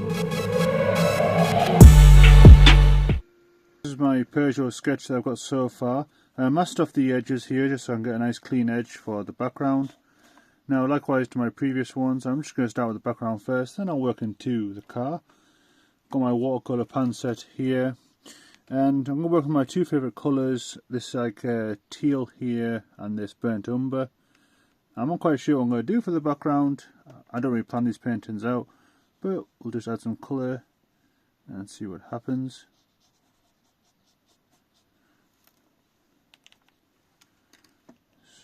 This is my Peugeot sketch that I've got so far. I masked off the edges here just so I can get a nice clean edge for the background. Now likewise to my previous ones, I'm just going to start with the background first, then I'll work into the car. Got my watercolour pan set here, and I'm going to work with my two favourite colours, this like teal here and this burnt umber. I'm not quite sure what I'm going to do for the background. I don't really plan these paintings out, but we'll just add some colour and see what happens.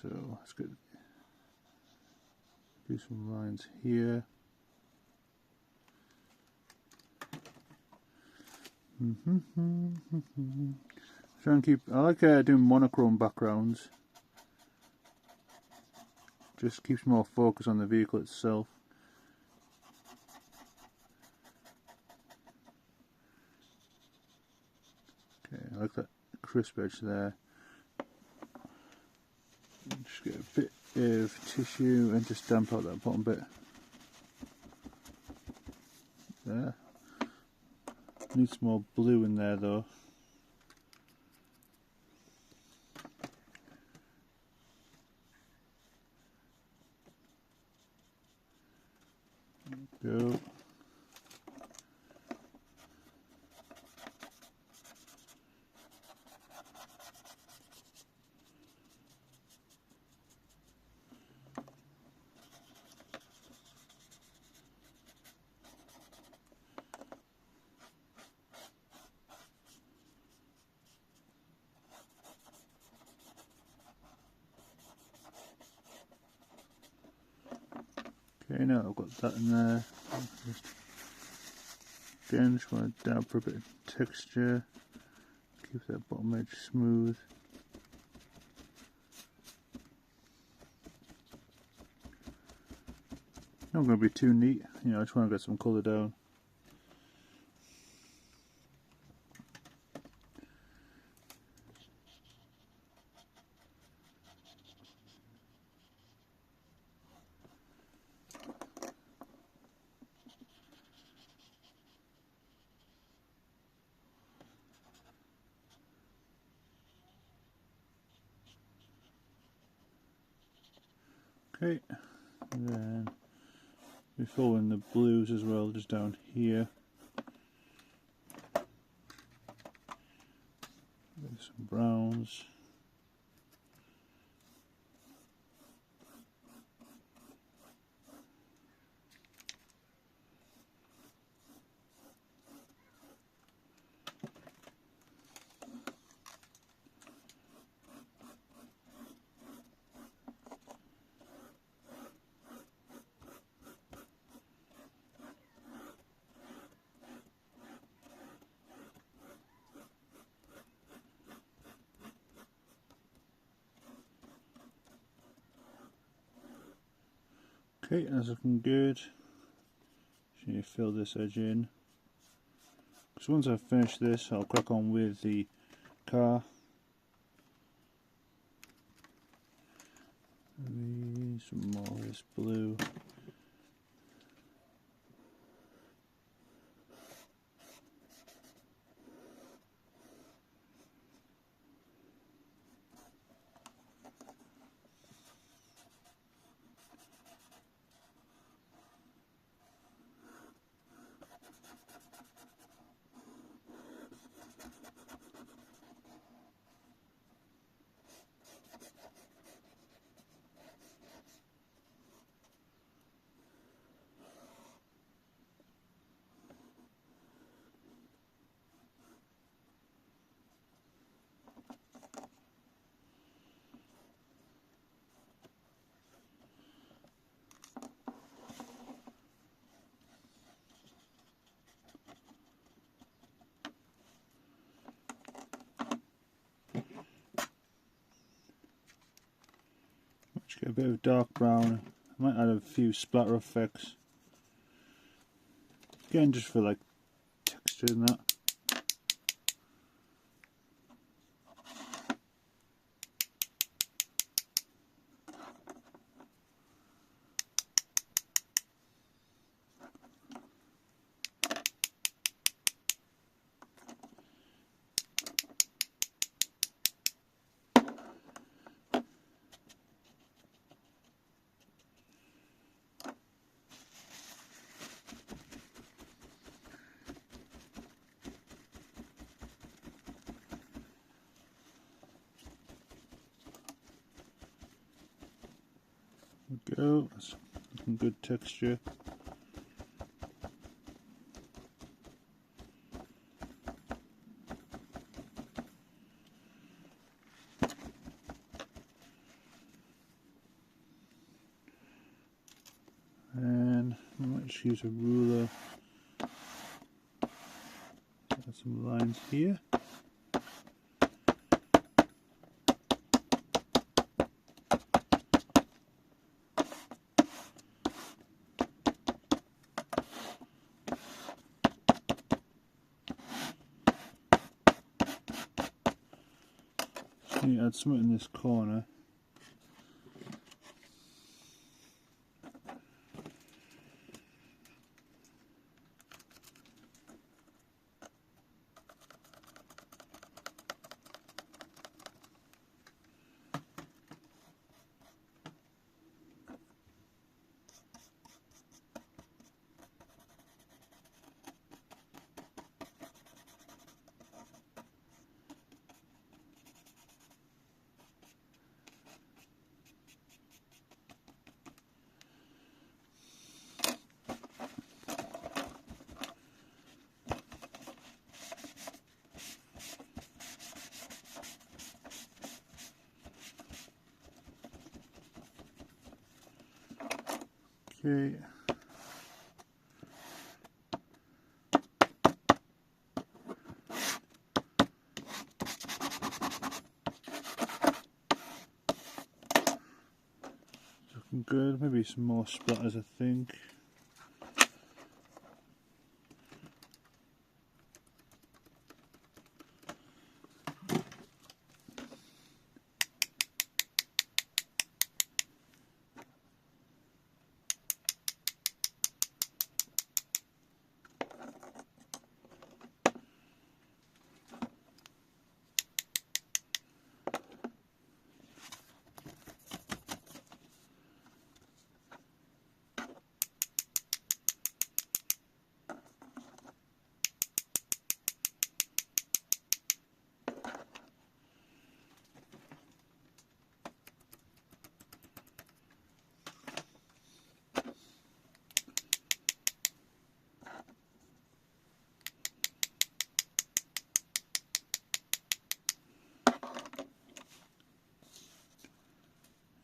So let's do some lines here. Try and keep. I like doing monochrome backgrounds. Just keeps more focus on the vehicle itself. Okay, I like that crisp edge there. Just get a bit of tissue and just damp out that bottom bit. There. Needs more blue in there though. Go. Okay, now I've got that in there. Just want to dab for a bit of texture, keep that bottom edge smooth. Not going to be too neat, I just want to get some colour down. Okay, and then we fill in the blues as well, just down here. Some browns. Okay, that's looking good. Just need to fill this edge in. So once I've finished this, I'll crack on with the car. Maybe some more of this blue. Get a bit of dark brown. I might add a few splatter effects. Again, just for like texture and that. we go, that's some good texture. And I might just use a ruler. Add some lines here. Just need to add something in this corner. Okay. Looking good. Maybe some more splatters, I think.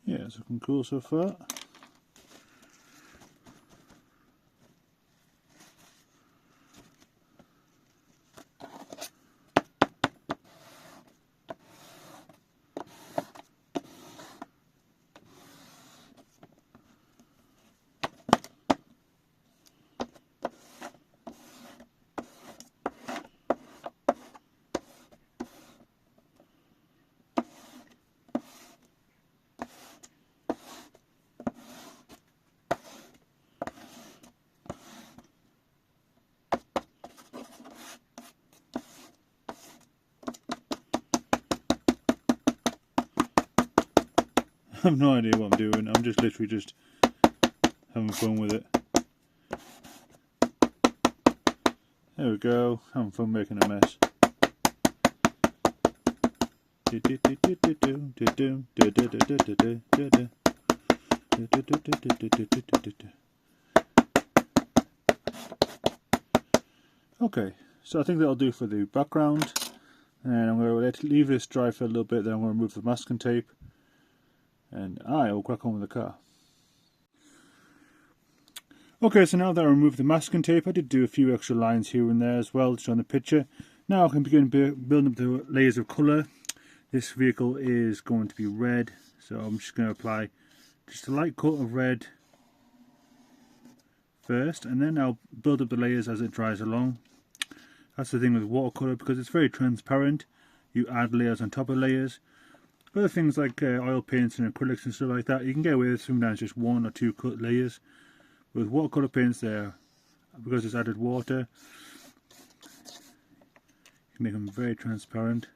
Yeah, it's looking cool so far. I have no idea what I'm doing. I'm just literally just having fun with it. There we go. Having fun making a mess. Okay, so I think that'll do for the background. And I'm going to leave this dry for a little bit, then I'm going to remove the masking tape. And I'll crack on with the car. Okay, so now that I removed the masking tape, I did do a few extra lines here and there as well, just on the picture. Now I can begin building up the layers of colour. This vehicle is going to be red, so I'm just going to apply just a light coat of red first, and then I'll build up the layers as it dries along. That's the thing with watercolour, because it's very transparent. You add layers on top of layers. Other things like oil paints and acrylics and stuff like that, you can get away with sometimes just one or two cut layers. With watercolour paints there, because it's added water, you can make them very transparent.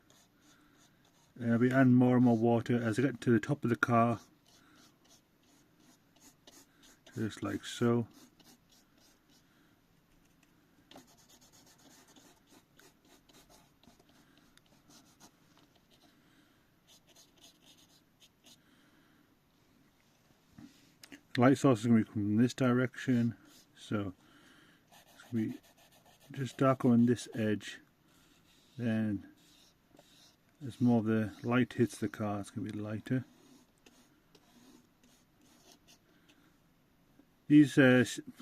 And I'll be adding more and more water as I get to the top of the car, just like so. light source is going to be coming from this direction, so it's going to be just darker on this edge. Then as more of the light hits the car, it's going to be lighter. These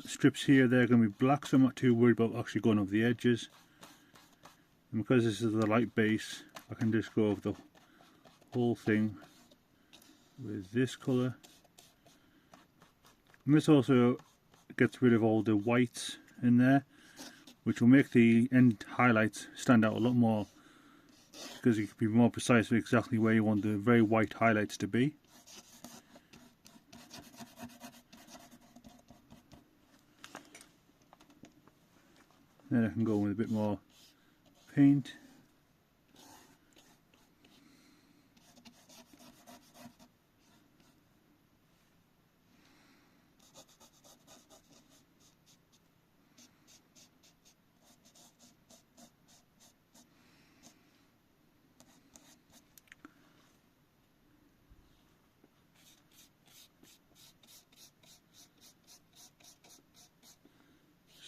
strips here, they're going to be black, so I'm not too worried about actually going over the edges. And because this is the light base, I can just go over the whole thing with this colour. And this also gets rid of all the whites in there, which will make the end highlights stand out a lot more, because you can be more precise with exactly where you want the very white highlights to be. Then I can go with a bit more paint.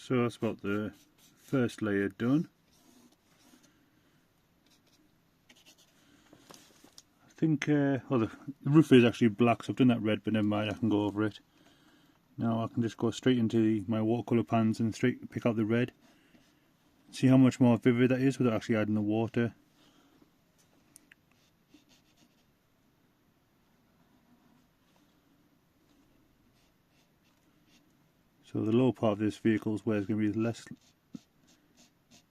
So that's about the first layer done. I think the roof is actually black, so I've done that red, but never mind, I can go over it. Now I can just go straight into my watercolour pans and straight pick out the red. See how much more vivid that is without actually adding the water. So the lower part of this vehicle is where there's going to be less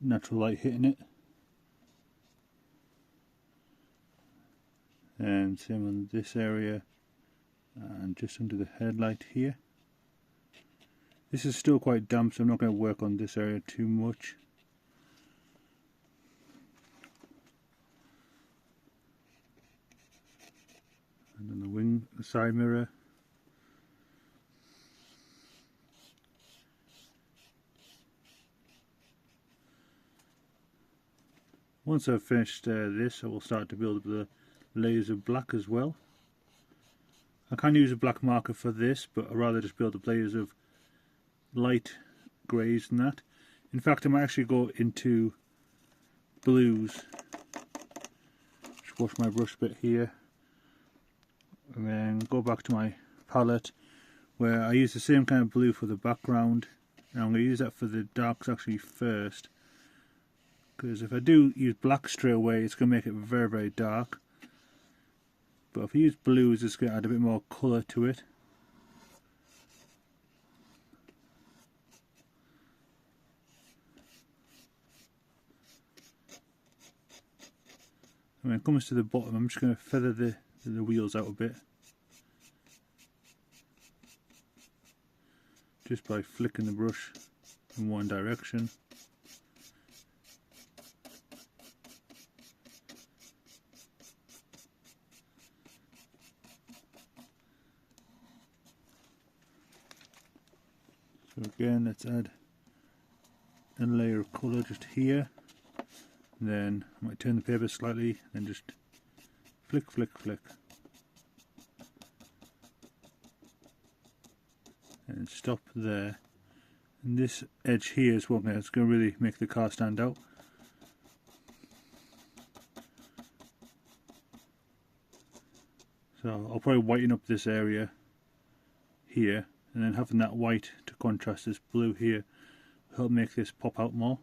natural light hitting it. And same on this area and just under the headlight here. This is still quite damp, so I'm not going to work on this area too much. And then the side mirror. Once I've finished this, I will start to build up the layers of black as well. I can use a black marker for this, but I'd rather just build up layers of light greys than that. In fact, I might actually go into blues. Just wash my brush bit here, and then go back to my palette where I use the same kind of blue for the background. And I'm going to use that for the darks actually first, because if I do use black straight away, it's going to make it very, very dark. But if I use blues, it's going to add a bit more colour to it. And when it comes to the bottom, I'm just going to feather the wheels out a bit, just by flicking the brush in one direction. So again, let's add a layer of colour just here. And then I might turn the paper slightly, then just flick, flick, flick. And stop there. And this edge here is what it's going to really make the car stand out. So I'll probably whiten up this area here, and then having that white to contrast this blue here will help make this pop out more.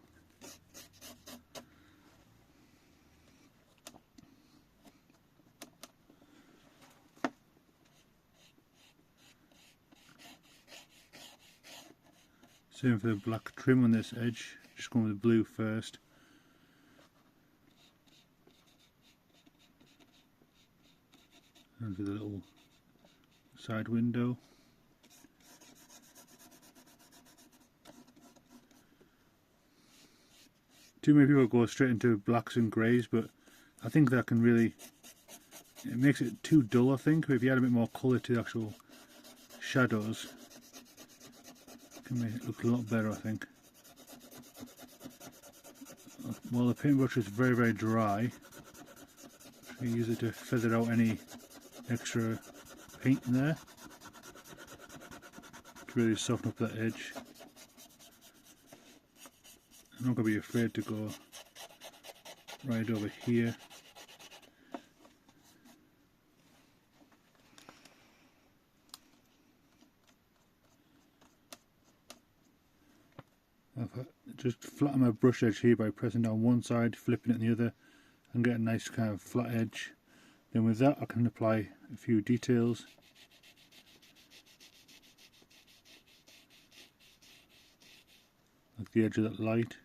Same for the black trim on this edge, just going with the blue first. And for the little side window. Too many people go straight into blacks and greys, but I think that can really, it makes it too dull I think. But if you add a bit more colour to the actual shadows, it can make it look a lot better I think. Well, the paintbrush is very, very dry, so you use it to feather out any extra paint in there. to really soften up that edge. I'm not going to be afraid to go right over here. I've just flatten my brush edge here by pressing down one side, flipping it the other, and get a nice kind of flat edge. Then with that I can apply a few details. Like the edge of that light.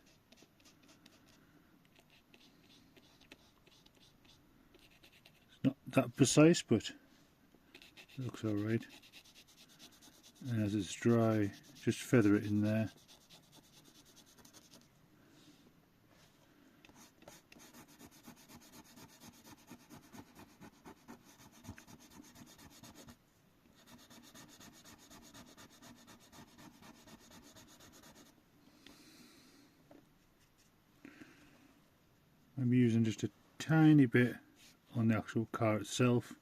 It's not that precise, but it looks alright. And as it's dry, just feather it in there. I'm using just a tiny bit on the actual car itself.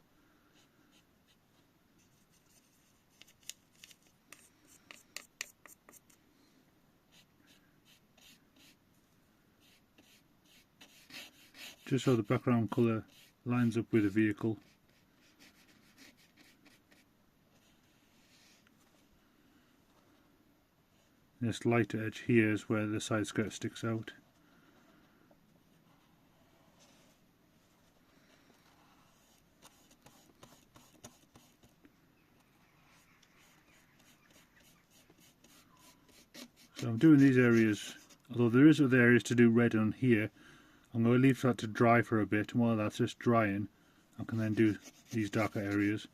Just so the background colour lines up with the vehicle. This lighter edge here is where the side skirt sticks out. So I'm doing these areas, although there is other areas to do red on here. I'm going to leave that to dry for a bit, and while that's just drying I can then do these darker areas.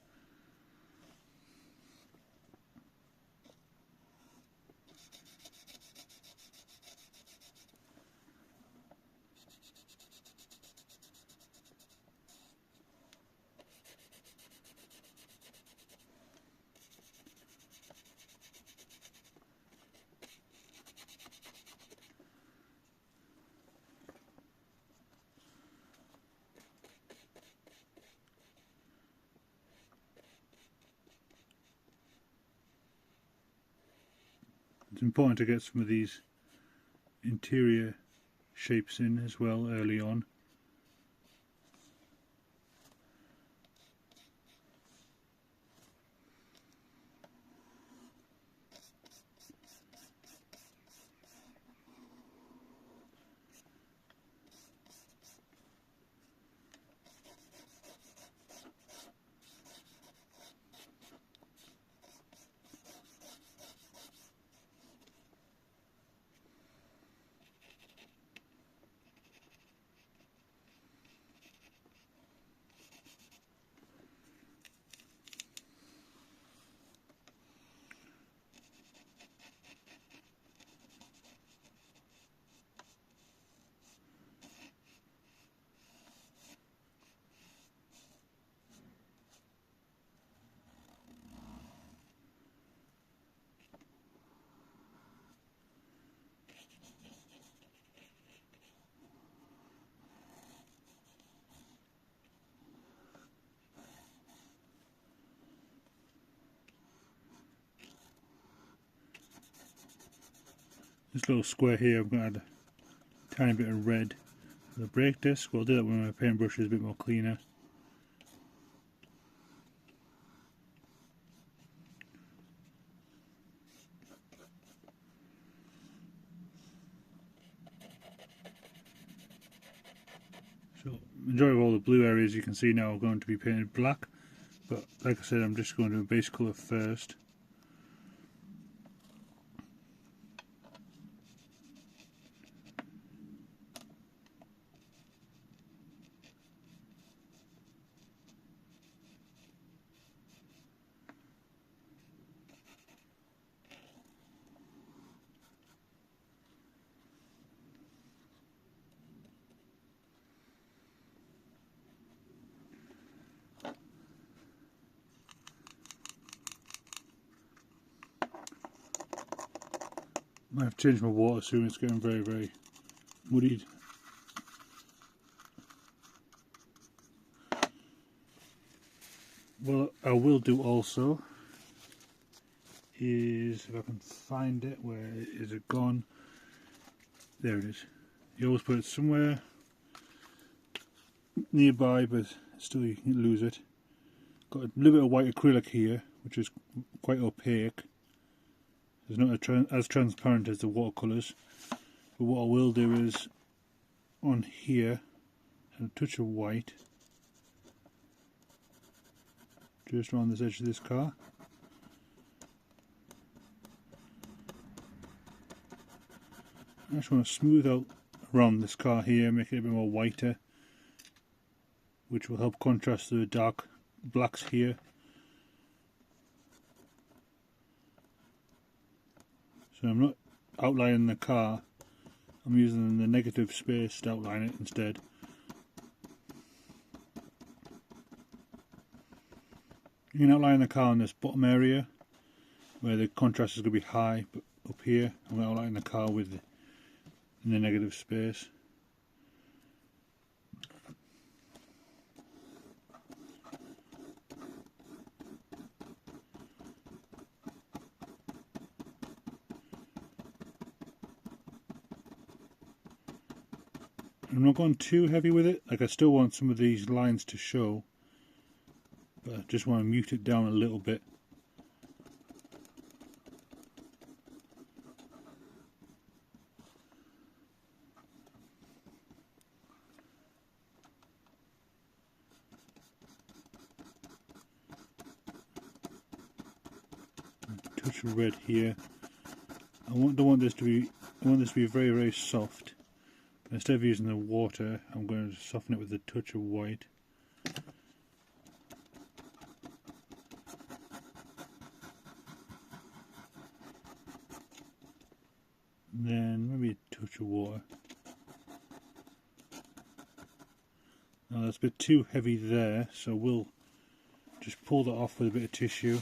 It's important to get some of these interior shapes in as well early on. This little square here I'm going to add a tiny bit of red for the brake disc. We'll do that when my paintbrush is a bit more cleaner. So majority of all the blue areas you can see now are going to be painted black, but like I said, I'm just going to do a base colour first. I have to change my water soon, it's getting very muddied. What I will do also is, if I can find it, where is it gone? There it is. You always put it somewhere nearby, but still you can lose it. Got a little bit of white acrylic here, which is quite opaque. It's not as transparent as the watercolours. But what I will do is, on here, a touch of white, just around this edge of this car. I just want to smooth out around this car here, make it a bit more whiter, which will help contrast the dark blacks here. So I'm not outlining the car, I'm using the negative space to outline it instead. You can outline the car in this bottom area where the contrast is going to be high, but up here I'm going to outline the car with in the negative space. I'm not going too heavy with it, like I still want some of these lines to show, but I just want to mute it down a little bit. A touch of red here. I want this to be very, very soft. Instead of using the water, I'm going to soften it with a touch of white. And then maybe a touch of water. Now that's a bit too heavy there, so we'll just pull that off with a bit of tissue.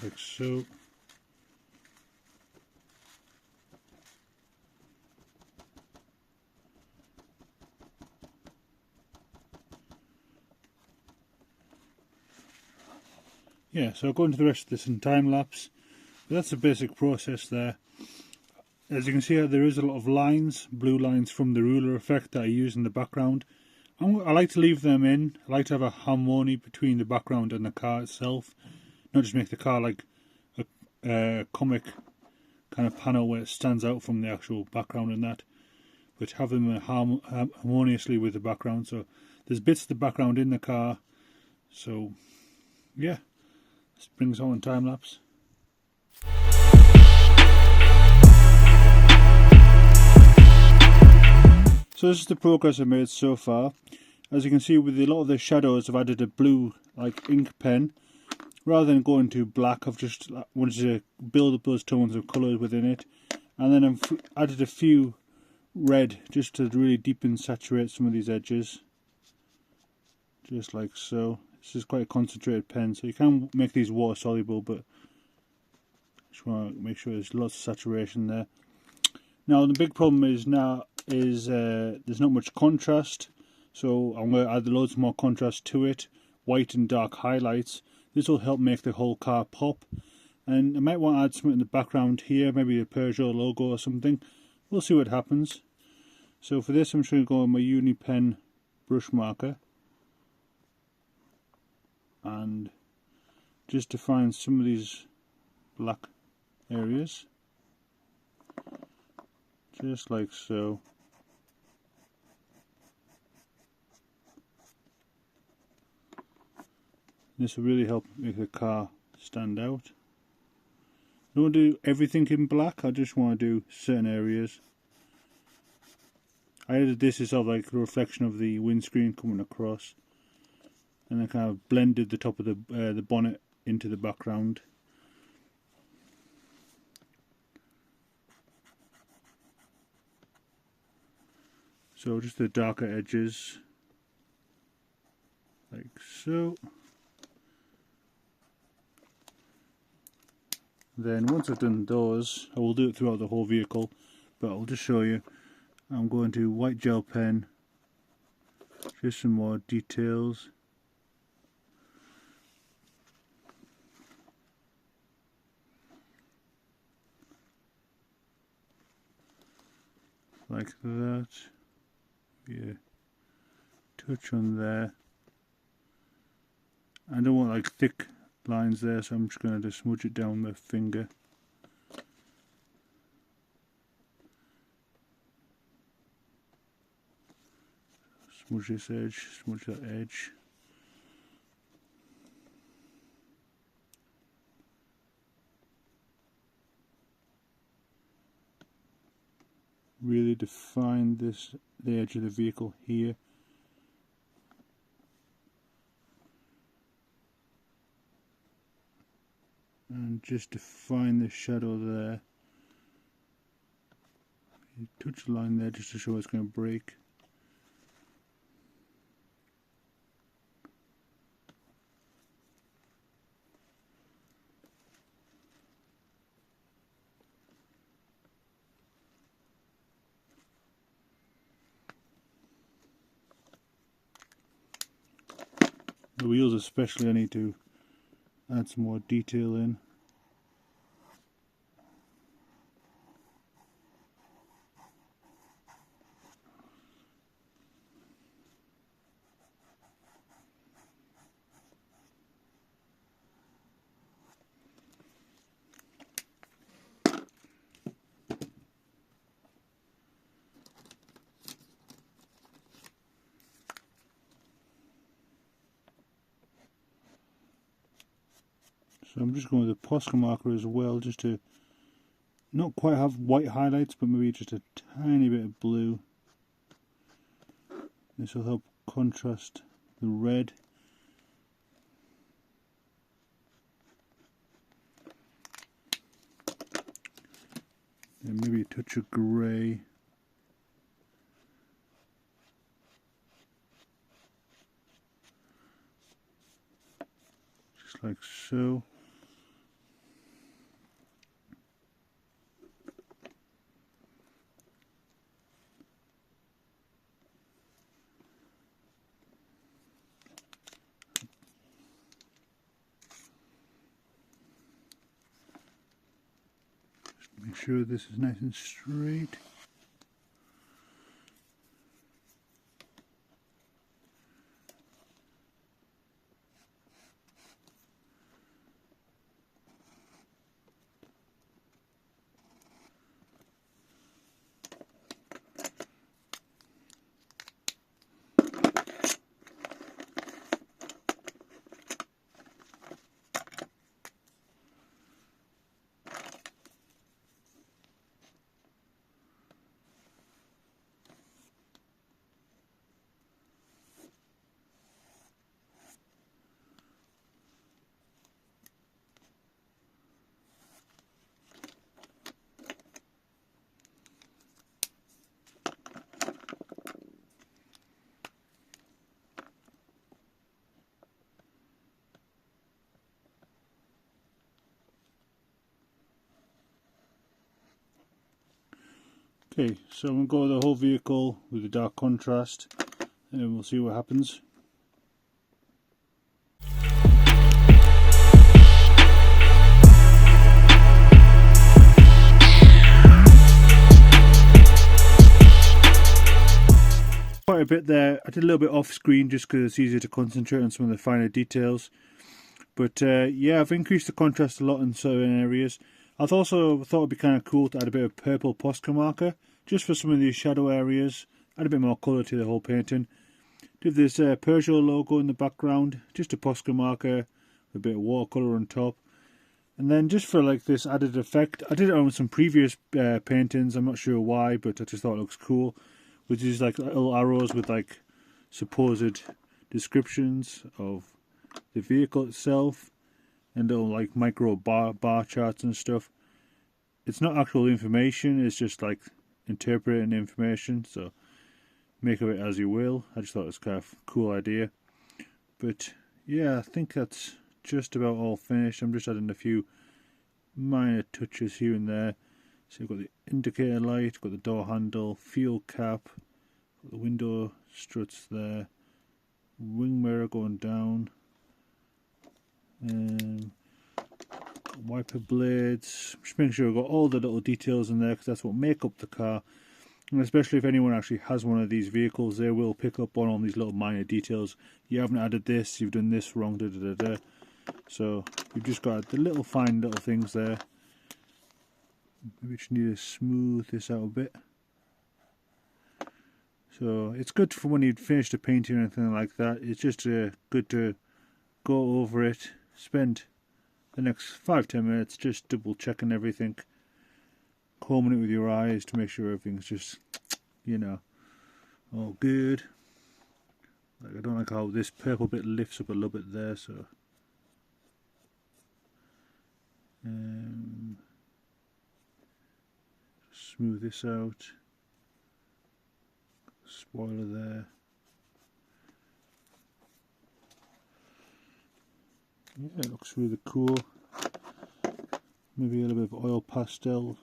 Like so. Yeah, so I'll go into the rest of this in time lapse. But that's the basic process there. As you can see, there is a lot of lines, blue lines from the ruler effect that I use in the background. I like to leave them in. I like to have a harmony between the background and the car itself. Not just make the car like a comic kind of panel where it stands out from the actual background and that, but have them harmoniously with the background. So there's bits of the background in the car. So yeah, this brings on time lapse. So this is the progress I've made so far. As you can see, with a lot of the shadows, I've added a blue like ink pen. Rather than going to black, I've just wanted to build up those tones of colour within it. And then I've added a few red just to really deepen, saturate some of these edges. Just like so. This is quite a concentrated pen, so you can make these water soluble, but just want to make sure there's lots of saturation there. Now the big problem is there's not much contrast, so I'm going to add loads more contrast to it. White and dark highlights. This will help make the whole car pop. And I might want to add something in the background here, maybe a Peugeot logo or something. We'll see what happens. So for this I'm just going to go on my Uni Pen brush marker and just define some of these black areas. Just like so. This will really help make the car stand out. I don't want to do everything in black, I just want to do certain areas. I added this as sort of like a reflection of the windscreen coming across, and I kind of blended the top of the bonnet into the background. So just the darker edges, like so. Then once I've done those, I will do it throughout the whole vehicle, but I'll just show you. I'm going to white gel pen, Just some more details. Like that. Yeah. Touch on there. I don't want like thick lines there, so I'm just going to just smudge it down with my finger. Smudge this edge, smudge that edge. Really define the edge of the vehicle here. And just define the shadow there. You touch the line there just to show it's going to break. The wheels especially, I need to add some more detail in. So I'm just going with the posca marker as well, just to not quite have white highlights, but maybe just a tiny bit of blue. This will help contrast the red. And maybe a touch of grey. Just like so. Make sure this is nice and straight. Okay, so I'm going to go the whole vehicle with the dark contrast and we'll see what happens. Quite a bit there. I did a little bit off screen just because it's easier to concentrate on some of the finer details. But yeah, I've increased the contrast a lot in certain areas. I've also thought it'd be kind of cool to add a bit of purple posca marker just for some of these shadow areas. Add a bit more colour to the whole painting. Did this Peugeot logo in the background, just a posca marker with a bit of watercolour on top. And then just for like this added effect, I did it on some previous paintings. I'm not sure why, but I just thought it looks cool. Which is like little arrows with like supposed descriptions of the vehicle itself and little like micro bar charts and stuff. It's not actual information, it's just like interpreting information, so make of it as you will. I just thought it was kind of a cool idea. But yeah, I think that's just about all finished. I'm just adding a few minor touches here and there. So you've got the indicator light, got the door handle, fuel cap, got the window struts there, wing mirror going down, wiper blades. Just making sure I've got all the little details in there, because that's what make up the car. And especially if anyone actually has one of these vehicles, they will pick up on all these little minor details. You haven't added this, you've done this wrong, da da da da. So you've just got the little fine little things there. Maybe just need to smooth this out a bit. So it's good for when you've finished the painting or anything like that. It's just good to go over it, spend the next 5-10 minutes just double checking everything, combing it with your eyes to make sure everything's just, you know, all good. Like, I don't like how this purple bit lifts up a little bit there, so smooth this out. Spoiler there. Yeah, it looks really cool. Maybe a little bit of oil pastel.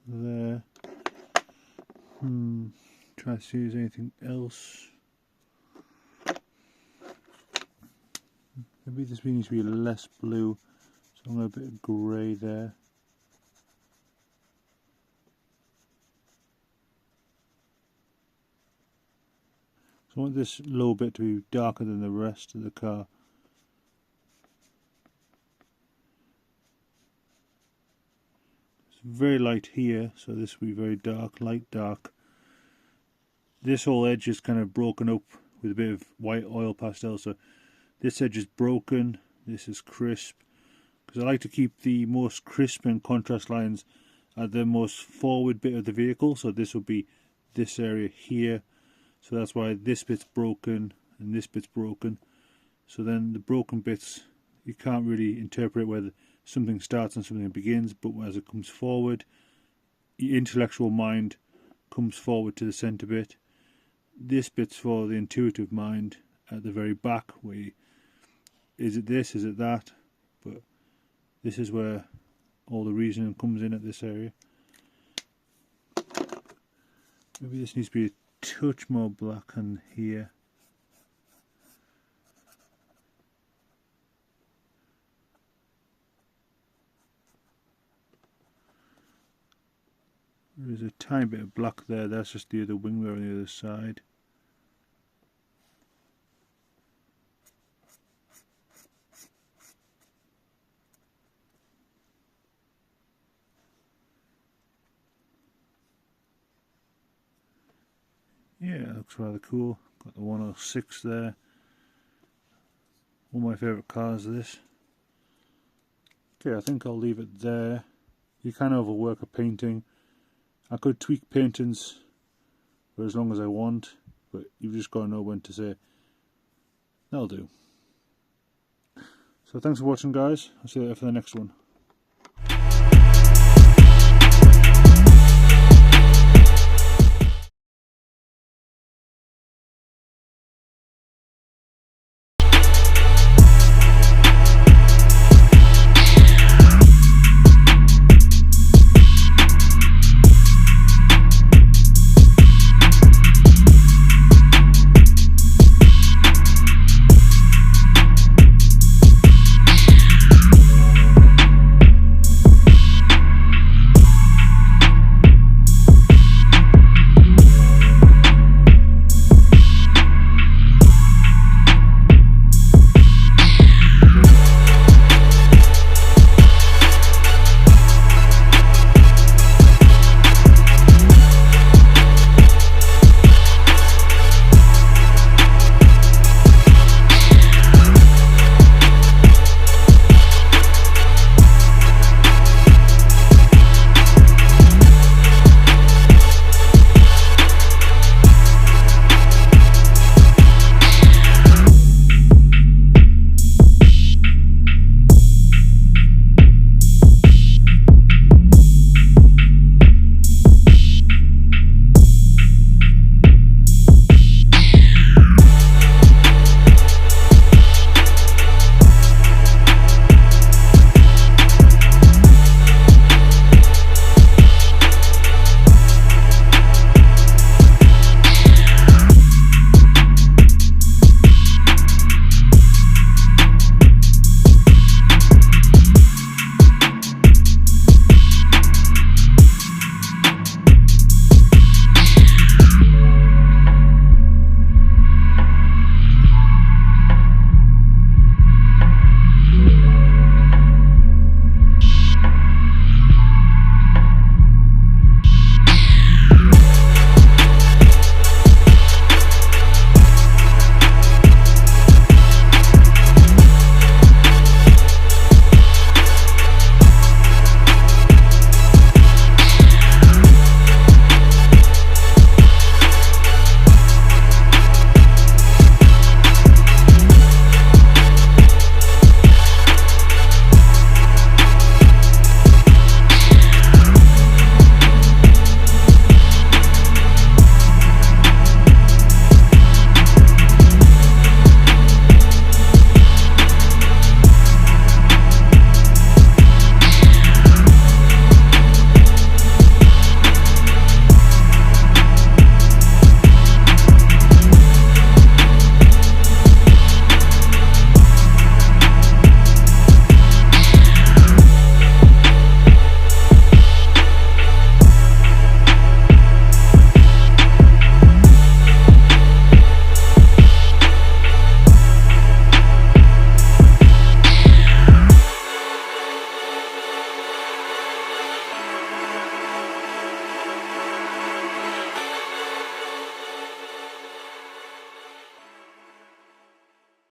There. Try to see if there's anything else. Maybe this needs to be less blue, so I'm going to a bit of grey there. So I want this low bit to be darker than the rest of the car. It's very light here, so this will be very dark, light dark. This whole edge is kind of broken up with a bit of white oil pastel, so this edge is broken, this is crisp, because I like to keep the most crisp and contrast lines at the most forward bit of the vehicle, so this will be this area here, so that's why this bit's broken and this bit's broken. So then the broken bits, you can't really interpret whether something starts and something begins, but as it comes forward, your intellectual mind comes forward to the centre bit. This bit's for the intuitive mind at the very back, where you, is it this, is it that? But this is where all the reasoning comes in at this area. Maybe this needs to be a touch more black on here. There's a tiny bit of black there, that's just the other wing mirror on the other side. Yeah, it looks rather cool. Got the 106 there. One of my favourite cars, this. Okay, I think I'll leave it there. You can overwork a painting. I could tweak paintings for as long as I want, but you've just got to know when to say, that'll do. So thanks for watching, guys. I'll see you later for the next one.